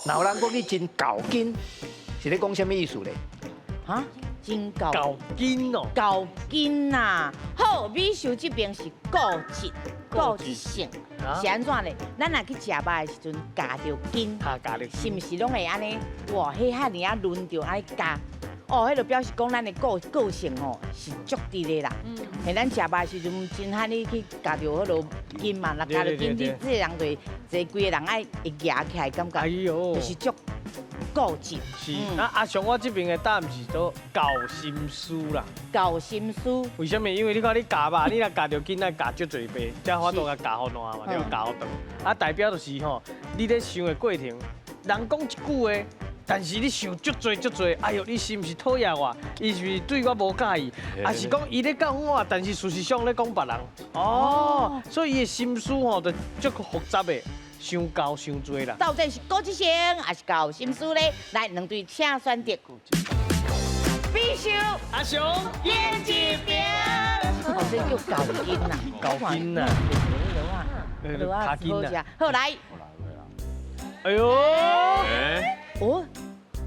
那有人讲你真搞筋，是咧讲什么意思咧？啊，真够搞筋哦，够紧呐！好，美秀这边是固执、固执性，是安怎咧？咱若去食肉的时阵夹着筋，加力是毋是拢会安尼？哇，迄遐尔啊轮着安尼夹。哦，迄就表示讲咱的个性吼是足直的啦。嘿，咱食肉的时阵真罕你去夹着迄落筋嘛，若夹着筋，你这个人就坐规个人爱会夹起来，感觉哎呦就是足固执。是。那阿雄，我这边的答案是都搞心思啦。搞心思。为什么？因为你看你夹吧，你若夹着筋，那夹足侪倍，才法度甲夹好烂嘛，你夹好长。啊，代表就是吼，你咧想的过程，人讲一句话。但是你想足多，哎呦，你是毋是讨厌我？伊是毋是对我无介意？还是讲伊咧讲我，但是事实上咧讲别人？哦，所以伊的心思吼，就足复杂的，想高想多啦。到底是固执性还是搞心思咧？来，两队请选择。必须阿雄，演技表。哦，这叫搞筋呐，搞筋呐。落啊，好食。好来。哎呦。哦，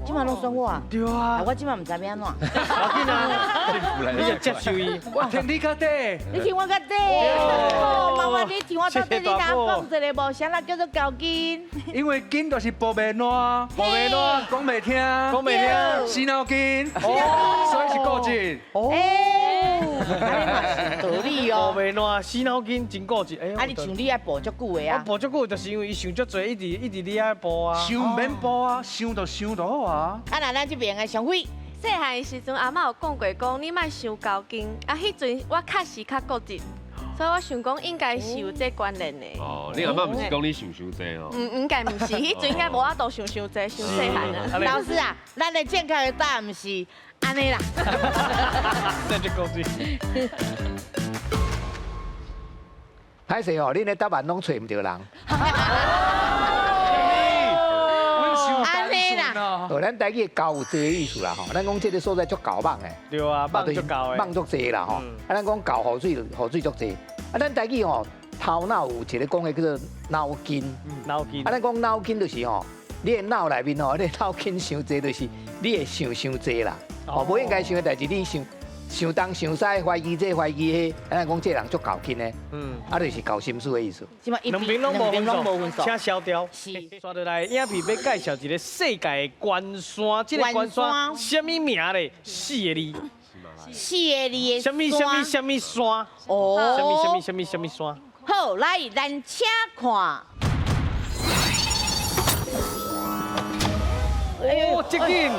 今晚拢选我啊？对啊。我今晚唔知要安怎。要紧啊，你就接受伊。我听你较底，你听我较底。哦，妈妈，你听我到底，你哪讲一个无？啥啦叫做搞筋？因为筋就是薄面烂，薄面烂讲袂听，讲袂听，死脑筋，所以是固执。安尼嘛是道理哦。薄面烂，死脑筋，真固执。啊，你像你爱步足久的啊？我步足久，就是因为伊想足多，一直你爱步啊。想免步啊，想就好啊。啊，那咱这边的上辉，细汉的时阵，阿嬷有讲过，讲你莫想高筋。啊，迄阵我确实较固执，所以我想讲应该是有这关联的。哦，你阿嬷毋是讲你想济哦？应该毋是，迄阵应该无法度想济，想细汉啊。老师啊，咱的正确的答案是安尼啦。那就固执。歹势哦，恁的答案拢找唔到人。安尼啦。哦，咱台语搞有这个意思啦吼，咱讲这个所在足搞网的。对啊，网足高的。网足济啦吼，啊，咱讲搞雨水足济。啊，咱台语吼，头脑有一个讲的叫做脑筋。脑筋。啊，咱讲脑筋就是吼，你的脑内面吼，你的脑筋伤济，就是你会想济啦。哦，无应该想的代志，你想东想西，怀疑这怀疑迄，咱讲这人足搞筋的。啊，就是搞心思的意思。两边拢无分数，请消掉。是。刷落来，影片要介绍一个世界的关山，这个关山什么名咧？四个字。四个字的什么山？哦。什么山？好，来，咱请看。哦，接近。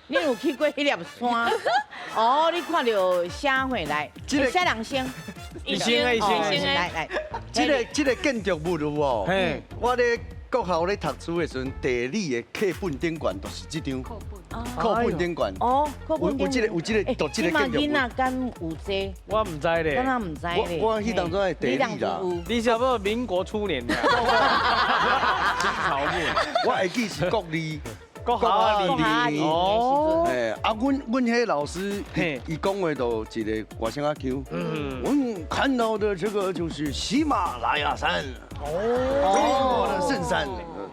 你有去过迄粒山？哦，你看到啥货来？这个啥人先？医生。来。这个建筑物有无？我咧国校咧读书的时阵，地理的课本顶悬就是这张。课本顶悬。哦，有这个，就这个建筑物。囡仔敢有这？我唔知咧。敢若唔知咧。我迄当中的地理啦。你差不多民国初年的。清朝末。我会记是国立。国校里哦，阮迄老师，伊讲话就一个外省仔腔。我看到的这个就是喜马拉雅山，中国的圣山，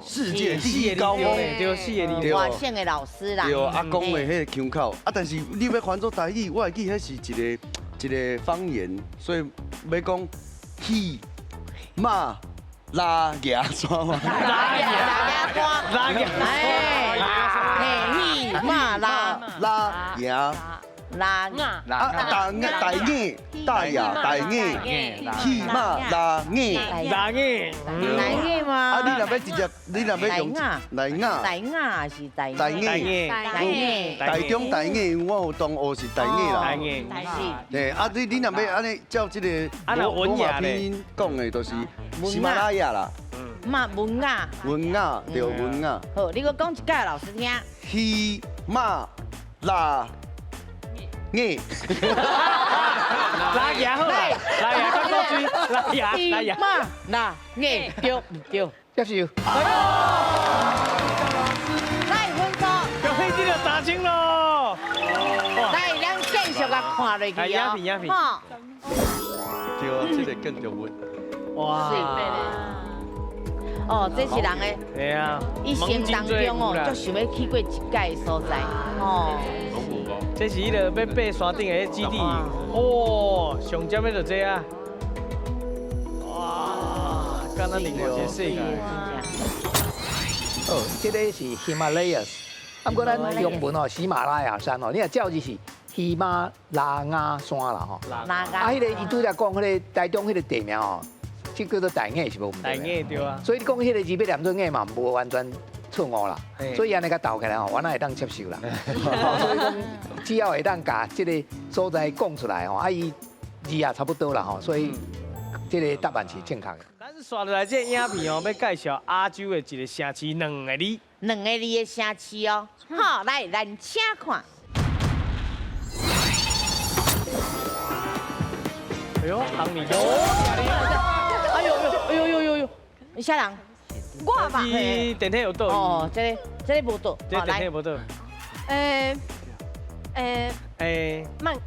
世界第一高峰，对，四个字。外省的老师啦。对，阿公的迄个腔口，啊，但是你要翻做台语，我会记迄是一个方言，所以要讲喜马拉雅山嘛。拉雅大雅，喜马拉雅嘛？啊，你若要直接，你若要用大雅是大雅，台中大雅，我有同学是大雅啦。对，啊，你若要安尼照这个罗马拼音讲的，就是喜马拉雅啦。文雅，对文雅。好，你搁讲一届老师听。喜马拉雅。拉雅好啦，拉雅较高追，拉雅。对，接受。来分数。恭喜你就查清咯。来，咱继续甲看落去哦。影片。对，这个建筑物。哇。哦，这是人的，对啊，一生当中哦，就想要去过一届的所在。哦，这是迄个要爬山顶的基地。哦，上尖的就这啊！哇，敢若另外一个世界。哦，这个是 Himalayas， 啊，不过咱中文哦，喜马拉雅山哦，你若照就是喜马拉雅山啦吼。哪个？啊，迄个伊拄则讲迄个台中迄个地名哦，这叫做大雅是无？大雅对啊。所以你讲迄个字要念做雅嘛，无完全错误啦。所以安尼甲斗起来吼，我哪会当接受啦。所以讲，只要会当甲这个所在讲出来吼，啊伊字也差不多啦吼，所以这个答案是正确的。咱刷落来这影片哦，要介绍亚洲的一个城市2个字。2个字的城市哦，好，来咱请看。哎呦，红米哎呦，你啥人？我吧。是电梯有倒。哦，这个无倒。这电梯无倒。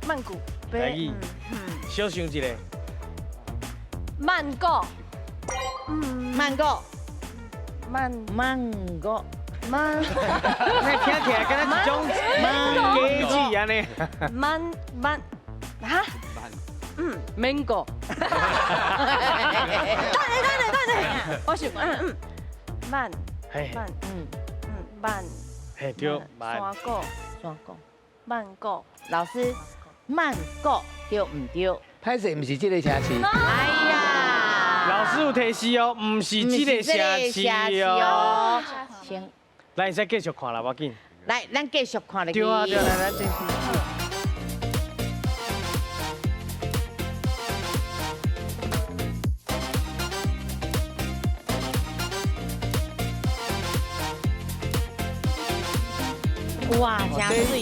曼谷，台语，小想一个。曼谷，曼谷，曼那听起来敢若一种家子安尼。Mango。等下，我想曼，嘿对，慢。山谷，曼谷，老师，曼谷对唔对？歹势，毋是这个城市。哎呀，老师有提示哦，唔是这个城市哦。行，咱会使继续看啦，我紧。来，咱继续看落去。对啊，来，咱继续。哇，真水！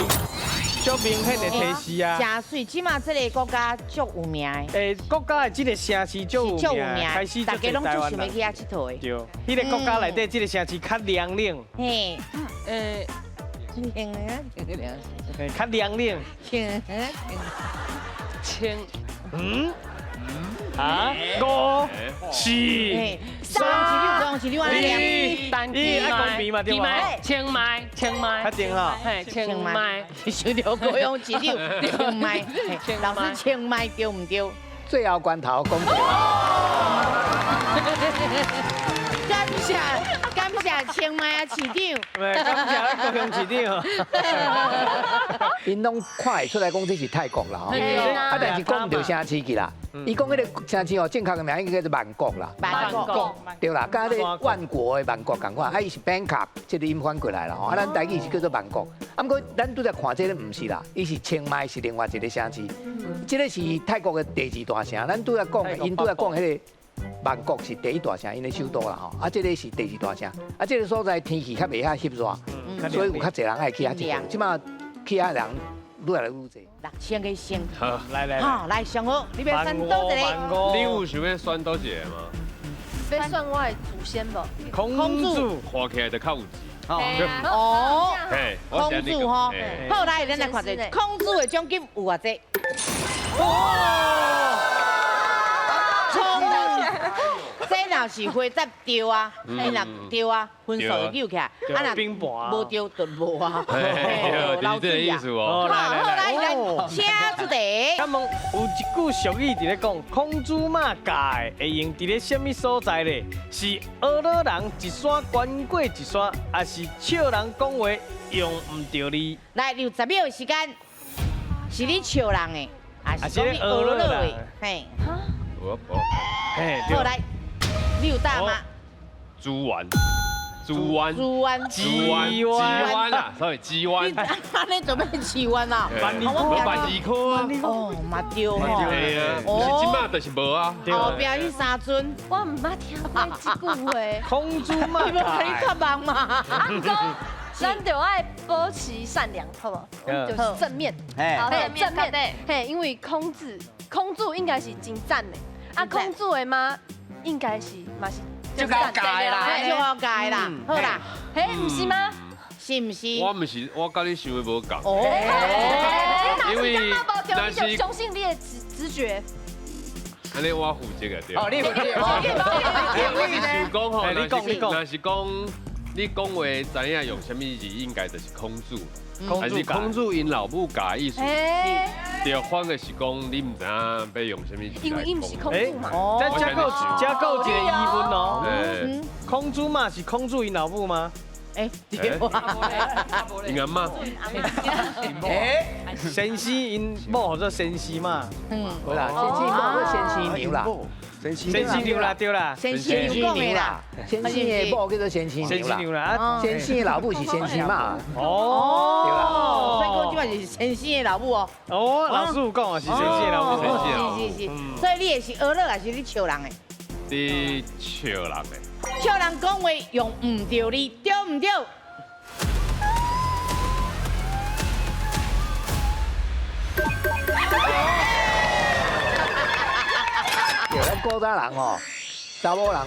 足明显的提示啊！真水，起码这个国家足有名的。国家的这个城市足有名，开始大家拢足想要去遐佚佗的。对，迄个国家内底这个城市较凉冷。嘿，较凉冷。啊，5、4、3、2、1，爱讲鼻嘛对吗？清迈，较定哈。嘿，清迈，你想到高雄市六清迈，老师清迈对唔对？最后关头讲对。感谢清迈啊市长。感谢咱高雄市长。因拢看会出来讲这是泰国啦吼，啊，但是讲唔到城市去啦。伊讲迄个城市哦，正确的名应该叫做曼谷啦，对啦，甲迄个万国的曼谷同款，啊，伊是 Bangkok， 这个音翻过来啦吼，啊，咱台语是叫做曼谷，啊，不过咱拄则看这个唔是啦，伊是清迈是另外一个城市，这个是泰国的第2大城，咱拄则讲，因拄则讲迄个曼谷是第1大城，因的首都啦吼，啊，这个是第2大城，啊，这个所在天气较袂遐翕热，所以有较侪人爱去遐佚佗，即马去遐人愈来愈多。6000个星，好，来，好来上好，你要选倒一个？你有想要选倒一个吗？要算我的祖先不？空主，花起来就较有钱。哦，嘿，空主吼，好来，咱来看一下空主的奖金有偌济？这若是回答对啊，若对啊，分数就扭起来，啊若无对就无啊。就是这个意思哦。好，来，咱请出题。敢问有一句俗语伫咧讲，空主马驾的会用伫咧什么所在咧？是婀娜人一山关过一山，还是笑人讲话用唔对哩？来，60秒的时间，是你笑人的，还是讲你婀娜的？嘿，嘿，好来，你有答吗？猪丸啦，sorry，鸡丸。你准备起弯啦？无万2颗啊。哦，嘛对吼。对啊，即马就是无啊。后壁迄3尊，我唔捌听过这句话。空主马你无甲你较忙嘛？啊，唔讲，咱就爱保持善良，好不好？就是正面，好，正面，嘿，因为空主应该是真赞的，啊，空主的妈应该是嘛是。就好改啦，就好改啦，好啦，嘿，唔是吗？是唔是？我唔是，我甲你想的无共。哦，因为那是相信你的直觉。安尼我负责啊对。哦，你不对，我是想讲吼，你讲若是讲你讲话知影用什么字，应该就是空注。还是感空注因老母教的意思，哎，对，反的是讲你唔知影要用什么字因为伊唔是空注嘛，哦，再加够一个疑问哦。哎，空珠嘛是空注因老母吗？哎，对应该吗？哎，先生因某或者先生嘛，好啦，先生某个先生牛啦，先生牛啦对啦，先先生讲的啦生牛啦，，先生的某叫做先生先牛啦，生牛啦，啊先生的老母是先生嘛，哦，所以讲即摆是先生的老母哦，哦，老师有讲啊是先生老母，是，所以你也是学了还是你笑人的？你笑人的，笑人讲话用唔对你，对唔对？对，咱古早人哦，查某人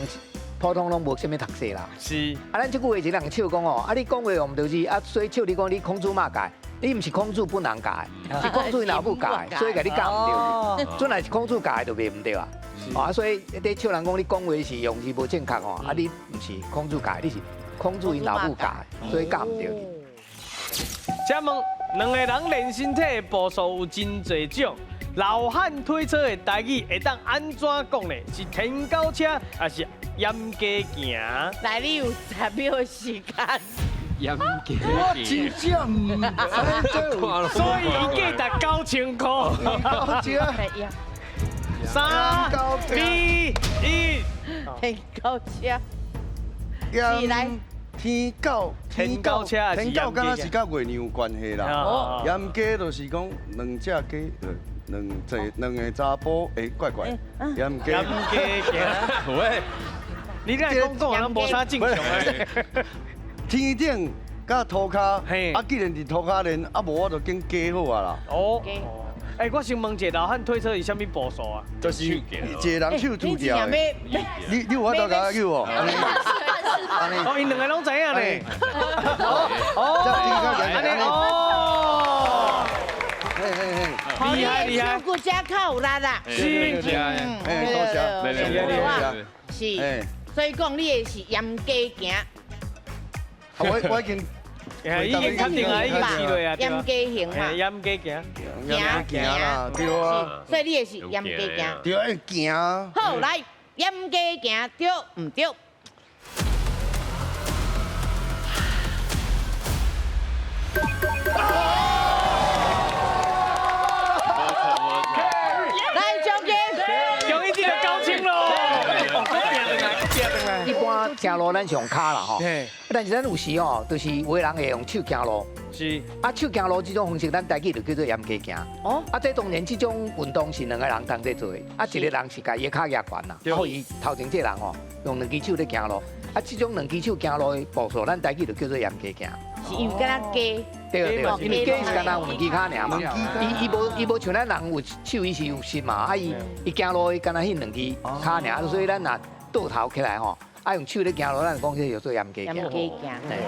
普通拢无什么读册啦。是，啊，咱即句话是人笑讲哦，啊，你讲话用唔对字，啊，所以笑你讲你空注嘛改，你唔是空注不能改，是空注因老母改，所以甲你教唔对。准来是空注改就袂唔对啊。啊，所以你笑人讲你讲话是用字无正确哦，啊，你唔是空注改，你是空注因老母改，所以教唔对你。请问两个人练身体的步数有真侪种，老汉推车的台语会当安怎讲呢？是天高车还是严家行？来，你有10秒的时间。严格真正唔知所以伊价值9000块。高车，哎呀， 3、2、1，天高车，天高天高车还是天高，敢若是甲月亮有关系啦。哦，严家就是讲两只鸡，两个查甫，怪怪。严严家家行。喂，你来讲讲，人无啥正常的。天顶甲涂骹，嘿啊，既然是涂骹练，啊无我就跟鸡好啊啦。哦。哎，我想问一下，老汉推车是啥物步数啊？就是一个人手拄掉的。要你有法度甲我叫哦？哦，因两个拢知影咧。安尼哦。厉害厉害。骨架靠有力啦。是。多谢。是，所以讲你的是严家行，我已经已经确定啊，已经试落啊，严家行嘛，严家行。行啦，对啊，所以你的是严家行。对爱行。好，来，严家行对唔对？来，将军，用一定的高清咯。一般行路咱是用骹啦吼，但是咱有时哦，就是有的人会用手行路。是。啊，手行路这种方式，咱台语就叫做严家行。哦。啊，这当然这种运动是两个人同齐做的，啊，一个人是家伊脚压悬啦，所以头前这人哦，用两只手在行路，啊，这种两只手行路的步数，咱台语就叫做严家行。是因为敢若鸡，对，因为鸡是敢若有两只脚尔嘛，伊无像咱人有手，伊是有膝嘛，啊，伊行路伊敢若迄两只脚尔，所以咱若倒头起来吼，啊用手咧行路，咱讲这叫做严家行。严家行。